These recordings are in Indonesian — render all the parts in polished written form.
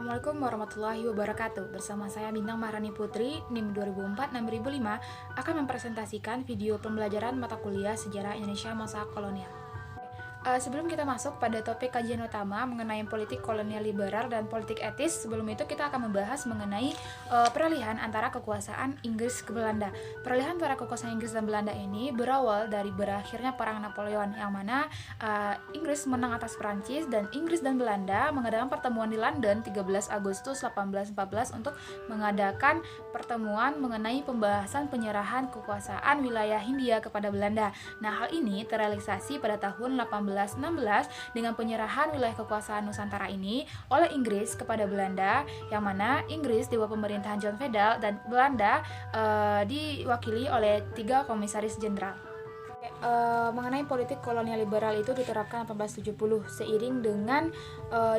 Assalamualaikum warahmatullahi wabarakatuh. Bersama saya Bintang Maharani Putri, NIM 2004-6005, akan mempresentasikan video pembelajaran mata kuliah Sejarah Indonesia Masa Kolonial. Sebelum kita masuk pada topik kajian utama mengenai politik kolonial liberal dan politik etis, sebelum itu kita akan membahas mengenai peralihan antara kekuasaan Inggris ke Belanda. Peralihan antara kekuasaan Inggris dan Belanda ini berawal dari berakhirnya Perang Napoleon, yang mana Inggris menang atas Prancis, dan Inggris dan Belanda mengadakan pertemuan di London 13 Agustus 1814 untuk mengadakan pertemuan mengenai pembahasan penyerahan kekuasaan wilayah Hindia kepada Belanda. Nah, hal ini terrealisasi pada tahun 1816 dengan penyerahan wilayah kekuasaan Nusantara ini oleh Inggris kepada Belanda, yang mana Inggris di bawah pemerintahan John Vedal dan Belanda diwakili oleh 3 komisaris jenderal. Mengenai politik kolonial liberal itu diterapkan 1870 seiring dengan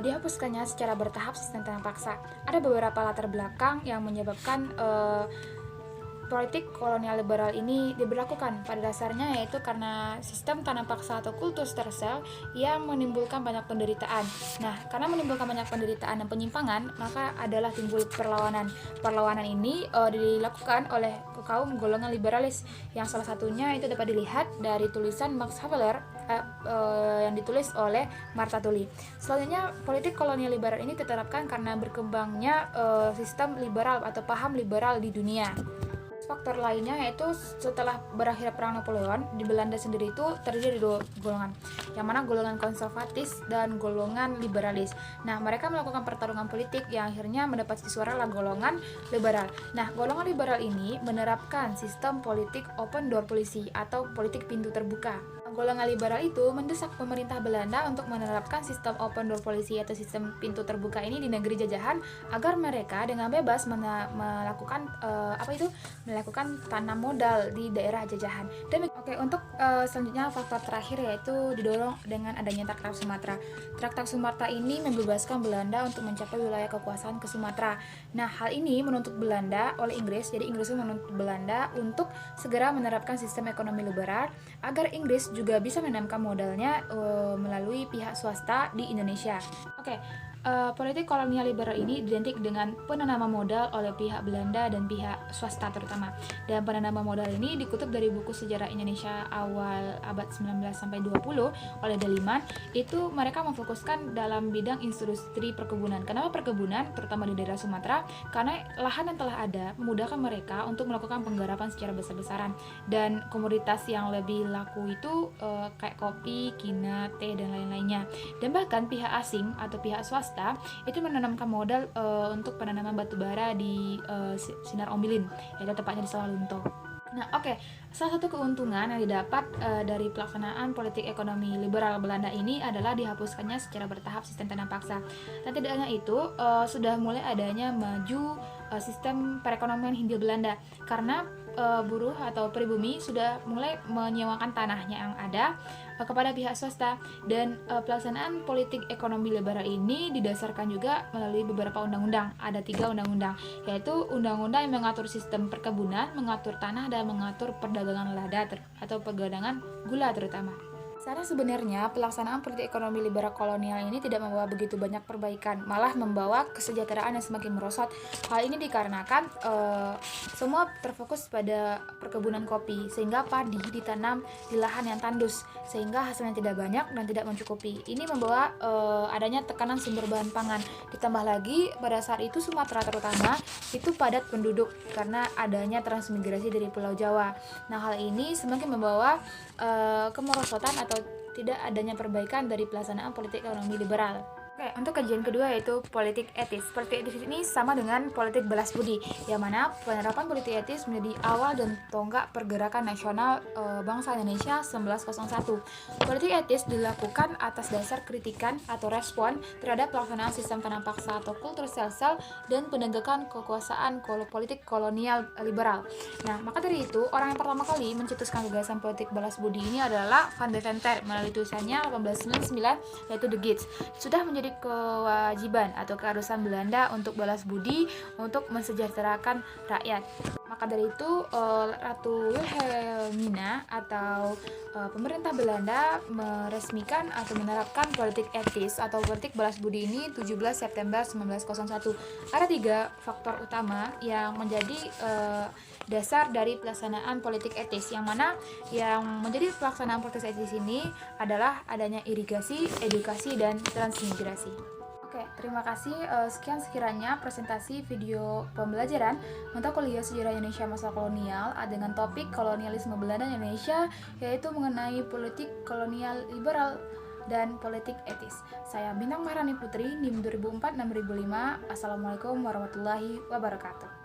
dihapuskannya secara bertahap sistem tanam paksa. Ada beberapa latar belakang yang menyebabkan politik kolonial liberal ini diberlakukan. Pada dasarnya yaitu karena sistem tanam paksa atau kultur stersel yang menimbulkan banyak penderitaan. Nah, karena menimbulkan banyak penderitaan dan penyimpangan, maka adalah timbul perlawanan. Perlawanan ini dilakukan oleh kaum golongan liberalis, yang salah satunya itu dapat dilihat dari tulisan Max Havelaar yang ditulis oleh Martha Tully. Selanjutnya, politik kolonial liberal ini diterapkan karena berkembangnya sistem liberal atau paham liberal di dunia. Faktor lainnya yaitu setelah berakhir Perang Napoleon, di Belanda sendiri itu terdiri dari 2 golongan, yang mana golongan konservatis dan golongan liberalis. Nah, mereka melakukan pertarungan politik yang akhirnya mendapat suara adalah golongan liberal. Nah, golongan liberal ini menerapkan sistem politik open door policy atau politik pintu terbuka. Golongan liberal itu mendesak pemerintah Belanda untuk menerapkan sistem open door policy atau sistem pintu terbuka ini di negeri jajahan agar mereka dengan bebas melakukan tanam modal di daerah jajahan. Dan untuk selanjutnya faktor terakhir yaitu didorong dengan adanya Traktat Sumatera. Traktat Sumatera ini membebaskan Belanda untuk mencapai wilayah kekuasaan ke Sumatera. Nah, hal ini menuntut Belanda oleh Inggris. Jadi Inggris menuntut Belanda untuk segera menerapkan sistem ekonomi liberal agar Inggris juga bisa menanamkan modalnya melalui pihak swasta di Indonesia. Politik kolonial liberal ini identik dengan penanaman modal oleh pihak Belanda dan pihak swasta terutama. Dan penanaman modal ini dikutip dari buku Sejarah Indonesia awal abad 19-20 oleh Daliman. Itu mereka memfokuskan dalam bidang industri perkebunan. Kenapa perkebunan? Terutama di daerah Sumatera, karena lahan yang telah ada memudahkan mereka untuk melakukan penggarapan secara besar-besaran. Dan komoditas yang lebih laku itu kayak kopi, kina, teh, dan lain-lainnya. Dan bahkan pihak asing atau pihak swasta itu menanamkan modal untuk penanaman batu bara di Sinar Ombilin, yaitu tepatnya di Sawah Lunto. Nah, salah satu keuntungan yang didapat dari pelaksanaan politik ekonomi liberal Belanda ini adalah dihapuskannya secara bertahap sistem tanam paksa. Dan tidak hanya itu, sudah mulai adanya maju sistem perekonomian Hindia Belanda, karena buruh atau pribumi sudah mulai menyewakan tanahnya yang ada kepada pihak swasta. Dan pelaksanaan politik ekonomi liberal ini didasarkan juga melalui beberapa undang-undang. Ada 3 undang-undang, yaitu undang-undang yang mengatur sistem perkebunan, mengatur tanah, dan mengatur perdagangan lada atau perdagangan gula terutama. Sebenarnya pelaksanaan politik ekonomi liberal kolonial ini tidak membawa begitu banyak perbaikan, malah membawa kesejahteraan yang semakin merosot. Hal ini dikarenakan semua terfokus pada perkebunan kopi, sehingga padi ditanam di lahan yang tandus, sehingga hasilnya tidak banyak dan tidak mencukupi. Ini membawa adanya tekanan sumber bahan pangan. Ditambah lagi pada saat itu Sumatera terutama itu padat penduduk karena adanya transmigrasi dari Pulau Jawa. Nah, hal ini semakin membawa kemerosotan atau tidak adanya perbaikan dari pelaksanaan politik ekonomi liberal. Untuk kajian kedua yaitu politik etis. Politik etis ini sama dengan politik balas budi, yang mana penerapan politik etis menjadi awal dan tonggak pergerakan nasional bangsa Indonesia 1901. Politik etis dilakukan atas dasar kritikan atau respon terhadap pelaksanaan sistem tanam paksa atau kultur sel-sel dan penegakan kekuasaan politik kolonial liberal. Nah, maka dari itu orang yang pertama kali mencetuskan gagasan politik balas budi ini adalah Van Deventer melalui tulisannya 1899 yaitu The Gates. Sudah menjadi kewajiban atau keharusan Belanda untuk balas budi untuk mensejahterakan rakyat. Maka dari itu Ratu Wilhelmina atau pemerintah Belanda meresmikan atau menerapkan politik etis atau politik balas budi ini 17 September 1901. Ada 3 faktor utama yang menjadi dasar dari pelaksanaan politik etis, yang mana yang menjadi pelaksanaan politik etis ini adalah adanya irigasi, edukasi, dan transmigrasi. Oke, terima kasih. Sekian sekiranya presentasi video pembelajaran mata kuliah sejarah Indonesia masa kolonial dengan topik kolonialisme Belanda dan Indonesia, yaitu mengenai politik kolonial liberal dan politik etis. Saya Bintang Maharani Putri, NIM 2004-6005. Assalamualaikum warahmatullahi wabarakatuh.